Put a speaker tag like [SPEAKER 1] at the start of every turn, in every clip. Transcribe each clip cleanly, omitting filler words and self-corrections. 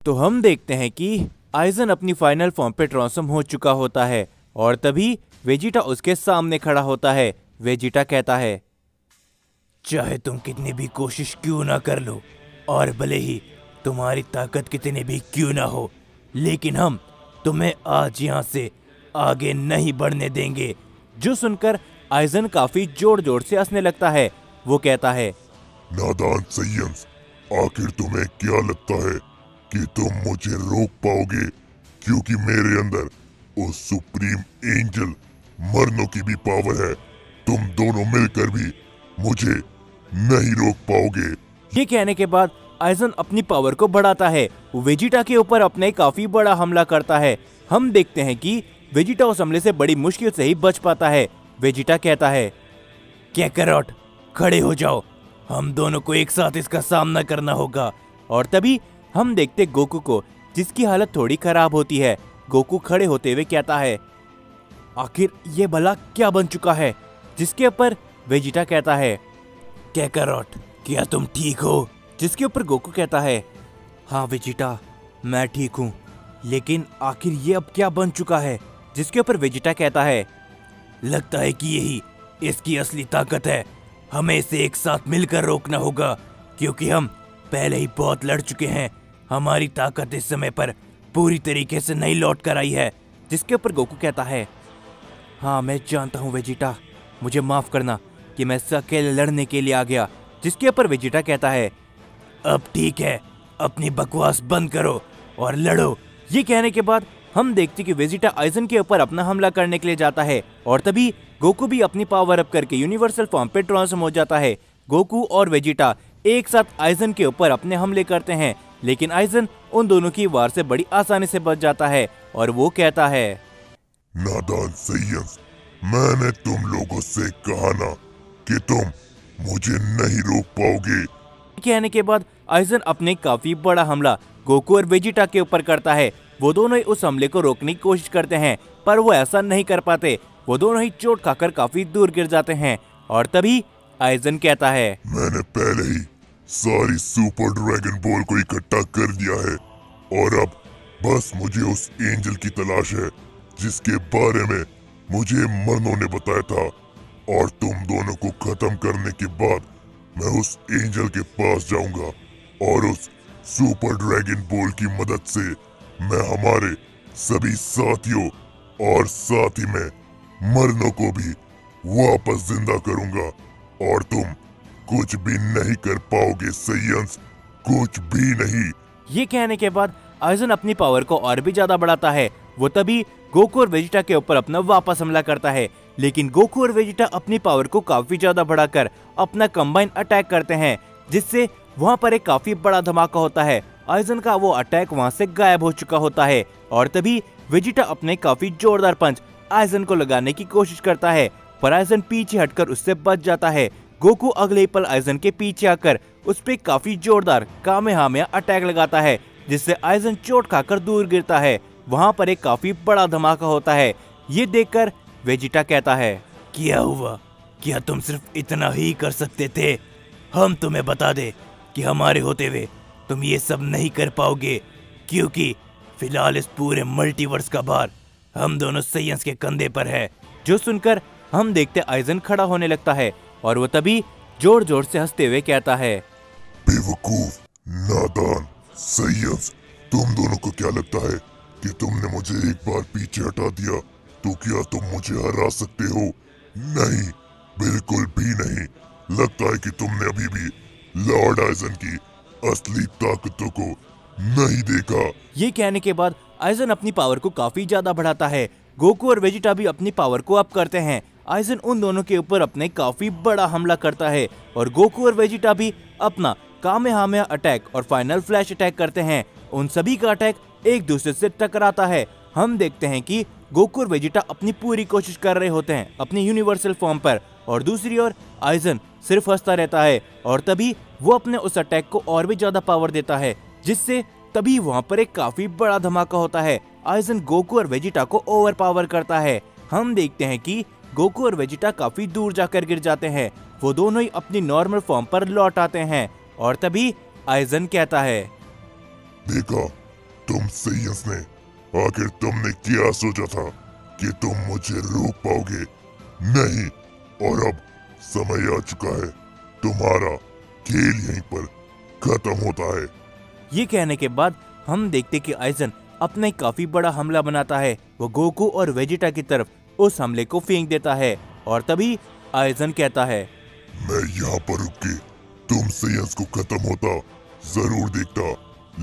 [SPEAKER 1] तो हम देखते हैं कि आइजन अपनी फाइनल फॉर्म पे ट्रांसफॉर्म हो चुका होता है और तभी वेजिटा उसके सामने खड़ा होता है। वेजिटा कहता है, चाहे तुम कितनी भी कोशिश क्यों ना कर लो और भले ही तुम्हारी ताकत कितनी भी क्यों ना हो, लेकिन हम तुम्हें आज यहाँ से आगे नहीं बढ़ने देंगे। जो सुनकर आइजन काफी जोर जोर से हंसने लगता है। वो कहता है,
[SPEAKER 2] नादान सैयंस, आखिर तुम्हें क्या लगता है कि तुम मुझे रोक पाओगे? क्योंकि मेरे अंदर उस सुप्रीम एंजल मरनों की भी पावर है। तुम दोनों मिलकर भी मुझे नहीं रोक पाओगे।
[SPEAKER 1] ये कहने के बाद आइजन अपनी पावर को बढ़ाता है। वो वेजिटा के ऊपर अपने काफी बड़ा हमला करता है। हम देखते हैं कि वेजिटा उस हमले से बड़ी मुश्किल से ही बच पाता है। वेजिटा कहता है, कैकरॉट खड़े हो जाओ, हम दोनों को एक साथ इसका सामना करना होगा। और तभी हम देखते गोकू को, जिसकी हालत थोड़ी खराब होती है। गोकू खड़े होते हुए कहता है, आखिर ये भला क्या बन चुका है? जिसके ऊपर वेजिटा कहता है, कैकरॉट क्या तुम ठीक हो? जिसके ऊपर गोकू कहता है, हाँ वेजिटा मैं ठीक हूँ, लेकिन आखिर ये अब क्या बन चुका है? जिसके ऊपर वेजिटा कहता है, लगता है कि यही इसकी असली ताकत है। हमें इसे एक साथ मिलकर रोकना होगा, क्योंकि हम पहले ही बहुत लड़ चुके हैं। हमारी ताकत इस समय पर पूरी तरीके से नहीं लौट कर आई है। जिसके ऊपर गोकू कहता है, हाँ मैं जानता हूँ वेजिटा, मुझे माफ करना कि मैं अकेले लड़ने के लिए आ गया। जिसके ऊपर वेजिटा कहता है, अब ठीक है, अपनी बकवास बंद करो और लड़ो। ये कहने के बाद हम देखते कि वेजिटा आइजन के ऊपर अपना हमला करने के लिए जाता है और तभी गोकू भी अपनी पावर अप करके यूनिवर्सल फॉर्म पे ट्रांसफॉर्म हो जाता है। गोकू और वेजिटा एक साथ आइजन के ऊपर अपने हमले करते हैं, लेकिन आइजन उन दोनों की वार से बड़ी आसानी से बच जाता है और वो कहता है,
[SPEAKER 2] नादान सैयंस, मैंने तुम लोगों से कहा ना कि तुम मुझे नहीं रोक पाओगे।
[SPEAKER 1] कहने के बाद आइजन अपने काफी बड़ा हमला गोकू और वेजिटा के ऊपर करता है। वो दोनों ही उस हमले को रोकने की कोशिश करते हैं, पर वो ऐसा नहीं कर पाते। वो दोनों ही चोट खाकर काफी दूर गिर जाते हैं और तभी आइजन कहता है,
[SPEAKER 2] मैंने पहले ही सारी सुपर ड्रैगन बॉल को इकट्ठा कर दिया है और अब बस मुझे उस एंजल की तलाश है जिसके बारे में मुझे मरनों ने बताया था। और तुम दोनों को खत्म करने के बाद मैं उस एंजल के पास जाऊंगा और उस सुपर ड्रैगन बॉल की मदद से मैं हमारे सभी साथियों और साथ ही में मरनों को भी वापस जिंदा करूंगा और तुम कुछ भी नहीं कर पाओगे सैयंस, कुछ भी नहीं।
[SPEAKER 1] ये कहने के बाद आइजन अपनी पावर को और भी ज्यादा बढ़ाता है। वो तभी गोकू और वेजिटा के ऊपर अपना वापस हमला करता है, लेकिन गोकू और वेजिटा अपनी पावर को काफी ज्यादा बढ़ाकर अपना कंबाइन अटैक करते हैं, जिससे वहां पर एक काफी बड़ा धमाका होता है। आइजन का वो अटैक वहां से गायब हो चुका होता है और तभी वेजिटा अपने काफी जोरदार पंच आइजन को लगाने की कोशिश करता है, पर आइजन पीछे हटकर उससे बच जाता है। गोकू अगले ही पल आइजन के पीछे आकर उस पे काफी जोरदार कामेहामेहा अटैक लगाता है, जिससे आइजन चोट खाकर दूर गिरता है। वहां पर एक काफी बड़ा धमाका होता है। ये देखकर वेजिटा कहता है, क्या हुआ? क्या तुम सिर्फ इतना ही कर सकते थे? हम तुम्हें बता दे कि हमारे होते हुए तुम ये सब नहीं कर पाओगे, क्योंकि फिलहाल इस पूरे मल्टीवर्स का भार हम दोनों सैयंस के कंधे पर है। जो सुनकर हम देखते आइजन खड़ा होने लगता है और वो तभी जोर जोर से हंसते हुए कहता है,
[SPEAKER 2] बेवकूफ, नादान सैयंस, तुम दोनों को क्या लगता है कि तुमने मुझे एक बार पीछे हटा दिया तो क्या तुम मुझे हरा सकते हो? नहीं, बिल्कुल भी नहीं। लगता है कि तुमने अभी भी लॉर्ड आइजन की असली ताकतों को नहीं देखा।
[SPEAKER 1] ये कहने के बाद आइजन अपनी पावर को काफी ज्यादा बढ़ाता है। गोकू और वेजिटा भी अपनी पावर को अप करते हैं। आइजन उन दोनों के ऊपर अपने काफी बड़ा हमला करता है और गोकू और वेजिटा भी अपना कामेहामेहा अटैक और फाइनल फ्लैश अटैक करते हैं। उन सभी का अटैक एक दूसरे से टकराता है। हम देखते हैं कि गोकू और वेजिटा अपनी पूरी कोशिश कर रहे होते हैं अपनी यूनिवर्सल फॉर्म पर, और दूसरी ओर आइजन सिर्फ हंसता रहता है और तभी वो अपने उस अटैक को और भी ज्यादा पावर देता है, जिससे तभी वहां पर एक काफी बड़ा धमाका होता है। आइजन गोकू और वेजिटा को ओवर पावर करता है। हम देखते हैं कि गोकू और वेजिटा काफी दूर जाकर गिर जाते हैं। वो दोनों ही अपनी नॉर्मल फॉर्म पर लौट आते हैं और तभी आइजन कहता है,
[SPEAKER 2] देखा, तुम सैयस ने आखिर तुमने क्या सोचा था कि तुम मुझे रोक पाओगे? नहीं, और अब समय आ चुका है, तुम्हारा खेल यहीं पर खत्म होता है।
[SPEAKER 1] ये कहने के बाद हम देखते कि आइजन अपना एक काफी बड़ा हमला बनाता है। वो गोकू और वेजिटा की तरफ उस हमले को फेंक देता है और तभी आइजन कहता है,
[SPEAKER 2] मैं यहाँ पर रुक के तुम सैयस को खत्म होता जरूर देखता,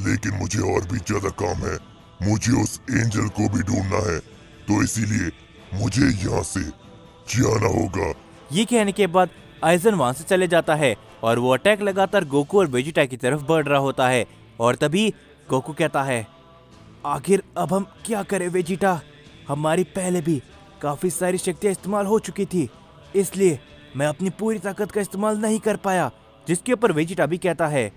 [SPEAKER 2] लेकिन मुझे और भी ज्यादा काम है। मुझे उस एंजल को भी ढूंढना है, तो इसीलिए मुझे यहाँ से जाना होगा।
[SPEAKER 1] ये कहने के बाद आइजन वहां से चले जाता है और वो अटैक लगातार गोकू और वेजिटा की तरफ बढ़ रहा होता है। और तभी गोकू कहता है, आखिर अब हम क्या करें वेजिटा? हमारी पहले भी काफी सारी शक्तियां इस्तेमाल हो चुकी थी, इसलिए मैं अपनी पूरी ताकत का इस्तेमाल नहीं कर पाया। जिसके ऊपर वेजिटा भी कहता है,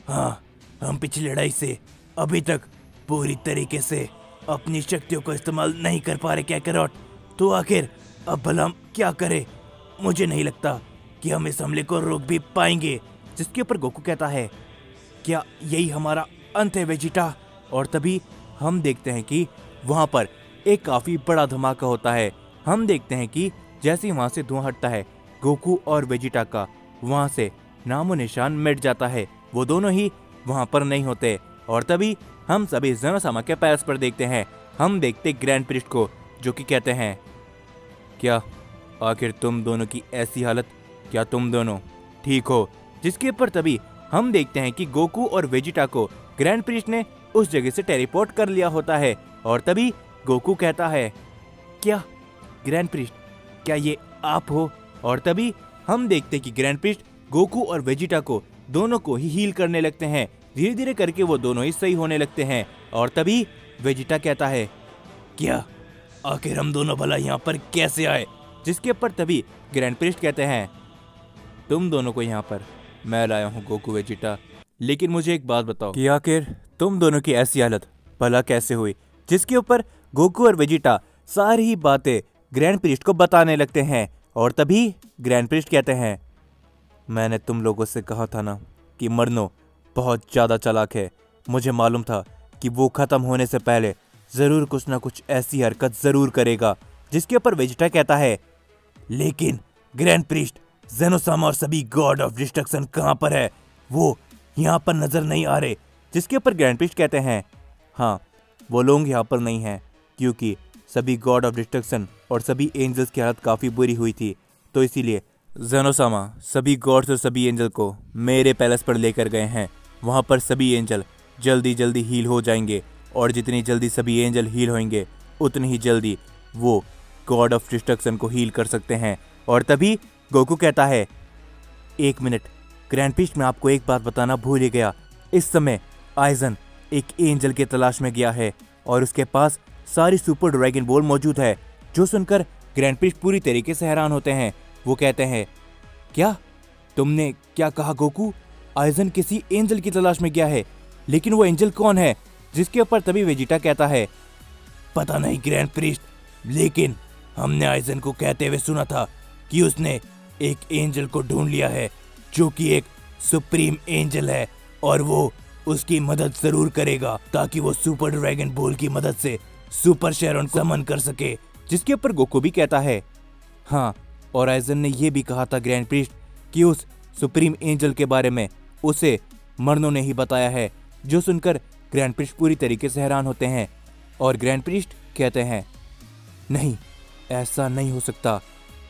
[SPEAKER 1] हाँ, हम पिछली लड़ाई से अभी तक पूरी तरीके से अपनी शक्तियों को इस्तेमाल नहीं कर पा रहे कैकरॉट, तो आखिर अब भला हम क्या करें? मुझे नहीं लगता कि हम इस हमले को रोक भी पाएंगे। जिसके ऊपर गोकू कहता है, क्या यही हमारा अंत है वेजिटा? और तभी हम देखते हैं कि वहां पर एक काफी बड़ा धमाका होता है। हम देखते हैं कि जैसे ही वहां से धुआं हटता है, गोकू और वेजिटा का वहां से नामो निशान मिट जाता है। वो दोनों ही वहां पर नहीं होते। और तभी हम सभी ज़ेनोसामा के पैलेस पर देखते हैं। हम देखते ग्रैंड प्रिस्ट को, जो कि कहते हैं, क्या आखिर तुम दोनों की ऐसी हालत, क्या तुम दोनों ठीक हो? जिसके ऊपर तभी हम देखते हैं कि गोकू और वेजिटा को ग्रैंड प्रिस्ट ने उस जगह से टेलीपोर्ट कर लिया होता है। और तभी गोकू कहता है, क्या ग्रैंड प्रिस्ट, क्या ये आप हो? और तभी हम देखते कि ग्रैंड प्रिस्ट गोकू और वेजिटा को दोनों को ही हील करने लगते हैं। धीरे धीरे करके वो दोनों ही सही होने लगते हैं। और तभी वेजिटा कहता है, क्या आखिर हम दोनों भला यहाँ पर कैसे आए? जिसके ऊपर तभी ग्रैंड प्रिस्ट कहते हैं, तुम दोनों को यहाँ पर मैं लाया हूँ गोकू वेजिटा, लेकिन मुझे एक बात बताओ कि आखिर तुम दोनों की ऐसी हालत भला कैसे हुई? जिसके ऊपर गोकू और वेजिटा सारी ही बातें ग्रैंड प्रिस्ट को बताने लगते हैं। और तभी ग्रैंड प्रिस्ट कहते हैं, मैंने तुम लोगों से कहा था ना कि मरनो बहुत ज़्यादा चालाक है। मुझे मालूम था कि वो ख़त्म होने से पहले ज़रूर कुछ ना कुछ ऐसी हरकत ज़रूर करेगा। जिसके ऊपर वेजिटा कहता है, लेकिन ग्रैंड प्रिस्ट, ज़ेनोसामा और सभी गॉड ऑफ डिस्ट्रक्शन कहाँ पर है? वो यहाँ पर नज़र नहीं आ रहे। जिसके ऊपर ग्रैंड प्रिस्ट कहते हैं, हाँ, वो लोग यहाँ पर नहीं हैं, क्योंकि सभी गॉड ऑफ डिस्ट्रक्शन और सभी एंजल्स की हालत काफ़ी बुरी हुई थी, तो इसीलिए ज़ेनोसामा सभी गॉड्स और सभी एंजल को मेरे पैलेस पर लेकर गए हैं। वहाँ पर सभी एंजल जल्दी जल्दी हील हो जाएंगे, और जितनी जल्दी सभी एंजल हील होंगे उतनी ही जल्दी वो गॉड ऑफ डिस्ट्रक्शन को हील कर सकते हैं। और तभी गोकू कहता है, एक मिनट ग्रैंड प्रिस्ट, मैं आपको एक बात बताना भूल ही गया। इस समय आइजन एक एंजल की तलाश में गया है और उसके पास सारी सुपर ड्रैगन बॉल मौजूद है। जो सुनकर ग्रैंड प्रिस्ट पूरी तरीके से हैरान होते हैं। वो कहते हैं, क्या तुमने क्या कहा गोकू? आइजन किसी एंजल की तलाश में गया है, लेकिन वो एंजल कौन है? जिसके ऊपर तभी वेजिटा कहता है, पता नहीं ग्रैंड प्रिस्ट, लेकिन हमने आइजन को कहते हुए सुना था कि उसने एक एंजल को ढूंढ लिया है जो कि एक सुप्रीम एंजल है, और वो उसकी मदद जरूर करेगा ताकि वो सुपर ड्रैगन बॉल की मदद से सुपर शेरॉन को समन कर सके। जिसके ऊपर गोकू भी कहता है, हाँ, और आइजन ने यह भी कहा था ग्रैंड प्रिस्ट कि उस सुप्रीम एंजल के बारे में उसे मरनो ने ही बताया है। जो सुनकर ग्रैंड प्रिस्ट पूरी तरीके से हैरान होते हैं और ग्रैंड प्रिस्ट कहते हैं, नहीं, ऐसा नहीं हो सकता,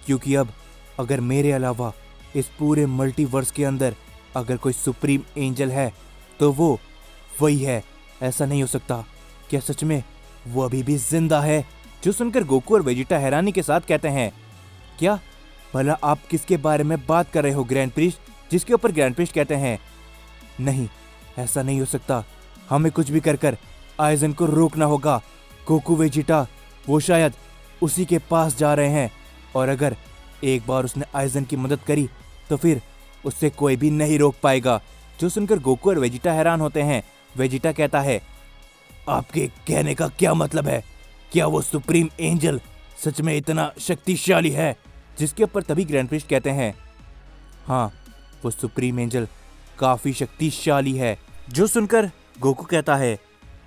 [SPEAKER 1] क्योंकि अब अगर मेरे अलावा इस पूरे मल्टीवर्स के अंदर अगर कोई सुप्रीम एंजल है तो वो वही है। ऐसा नहीं हो सकता। क्या सच में वो अभी भी जिंदा है? जो सुनकर गोकू और वेजिटा हैरानी के साथ कहते हैं, क्या भला आप किसके बारे में बात कर रहे हो ग्रैंड प्रिस्ट? जिसके ऊपर ग्रैंड प्रिस्ट कहते हैं, नहीं, ऐसा नहीं हो सकता, हमें कुछ भी कर आइजन को रोकना होगा। गोकू वेजिटा वो शायद उसी के पास जा रहे हैं, और अगर एक बार उसने आइजन की मदद करी तो फिर उससे कोई भी नहीं रोक पाएगा। जो सुनकर गोकू और वेजिटा हैरान होते हैं। वेजिटा कहता है, आपके कहने का क्या मतलब है? क्या वो सुप्रीम एंजल सच में इतना शक्तिशाली है? जिसके ऊपर तभी ग्रैंड प्रिस्ट कहते हैं, हाँ, वो सुप्रीम एंजल काफी शक्तिशाली है। जो सुनकर गोकू कहता है,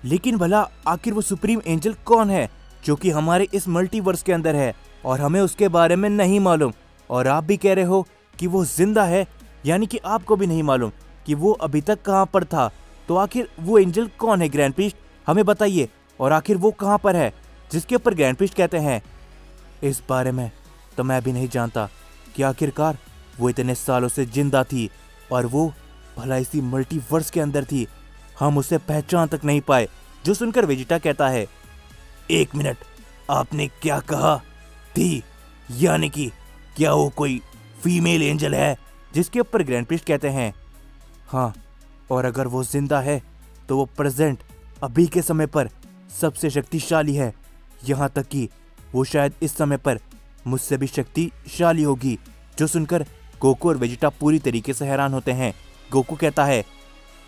[SPEAKER 1] लेकिन भला आखिर वो सुप्रीम एंजल कौन है जो कि हमारे इस मल्टीवर्स के अंदर है और हमें उसके बारे में नहीं मालूम। और आप भी कह रहे हो कि वो जिंदा है, यानी कि आपको भी नहीं मालूम कि वो अभी तक कहाँ पर था। तो आखिर वो एंजल कौन है ग्रैंड प्रीस्ट, हमें बताइए। और आखिर वो कहाँ पर है? जिसके ऊपर ग्रैंड प्रीस्ट कहते हैं इस बारे में तो मैं भी नहीं जानता कि आखिरकार वो इतने सालों से जिंदा थी और वो भला इसी मल्टीवर्स के अंदर थी, हम उसे पहचान तक नहीं पाए। जो सुनकर वेजिटा कहता है, 1 मिनट, आपने क्या कहा थी? यानी कि क्या वो कोई फीमेल एंजल है? जिसके ऊपर ग्रैंड प्रीस्ट कहते हैं हाँ, और अगर वो जिंदा है तो वो प्रेजेंट अभी के समय पर सबसे शक्तिशाली है। यहाँ तक कि वो शायद इस समय पर मुझसे भी शक्तिशाली होगी। जो सुनकर गोकू और वेजिटा पूरी तरीके से हैरान होते हैं। गोकू कहता है,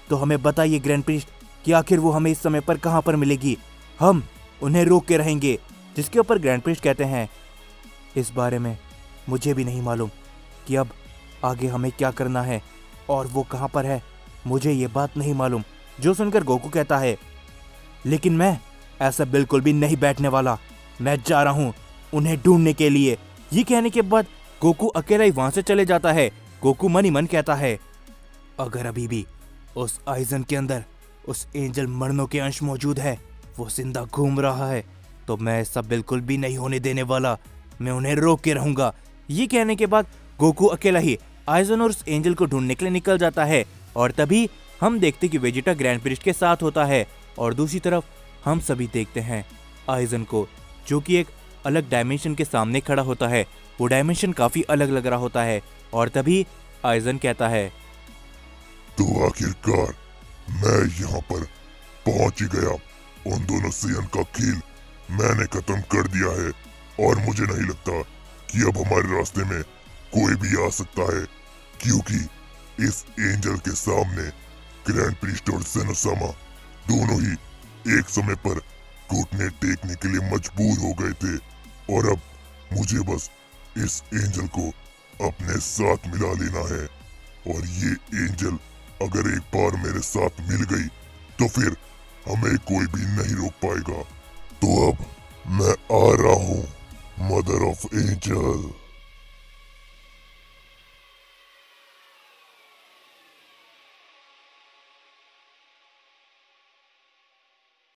[SPEAKER 1] तो हमें बताइए ग्रैंड प्रीस्ट कि आखिर वो हमें इस समय पर कहाँ पर मिलेगी, हम उन्हें रोक के रहेंगे। जिसके ऊपर ग्रैंड प्रीस्ट कहते हैं, इस बारे में मुझे भी नहीं मालूम कि अब आगे हमें क्या करना है और वो कहाँ पर है, मुझे ये बात नहीं मालूम। जो सुनकर गोकू कहता है, लेकिन मैं ऐसा बिल्कुल भी नहीं बैठने वाला, मैं जा रहा हूँ उन्हें ढूंढने के लिए। ये कहने के बाद गोकू अकेला ही वहां से चले जाता है। गोकू मन ही मन कहता है, अगर अभी भी उस आइजन के अंदर उस एंजल मरनों के अंश मौजूद है, वो जिंदा घूम रहा है, तो मैं ऐसा बिल्कुल भी नहीं होने देने वाला, मैं उन्हें रोक के रहूंगा। ये कहने के बाद गोकू अकेला ही आइजन और उस एंजल को ढूंढने के लिए निकल जाता है। और तभी हम देखते कि वेजिटा ग्रैंड प्रीस्ट के साथ होता है और दूसरी तरफ हम सभी देखते हैं आइजन को, जो कि एक अलग डायमेंशन के सामने खड़ा होता है। वो डायमेंशन काफी अलग लग रहा होता है। और तभी आइजन कहता है,
[SPEAKER 2] तो आखिरकार मैं यहाँ पर पहुंच ही गया। उन दोनों सेयन का खेल मैंने खत्म कर दिया है और मुझे नहीं लगता कि अब हमारे रास्ते में कोई भी आ सकता है, क्योंकि इस एंजल के सामने ग्रैंड प्रीस्ट और ज़ेनोसामा दोनों ही एक समय पर घुटने टेकने के लिए मजबूर हो गए थे। और अब मुझे बस इस एंजल को अपने साथ मिला लेना है। और ये एंजल अगर एक बार मेरे साथ मिल गई तो फिर हमें कोई भी नहीं रोक पाएगा। तो अब मैं आ रहा हूँ, मदर ऑफ एंजल।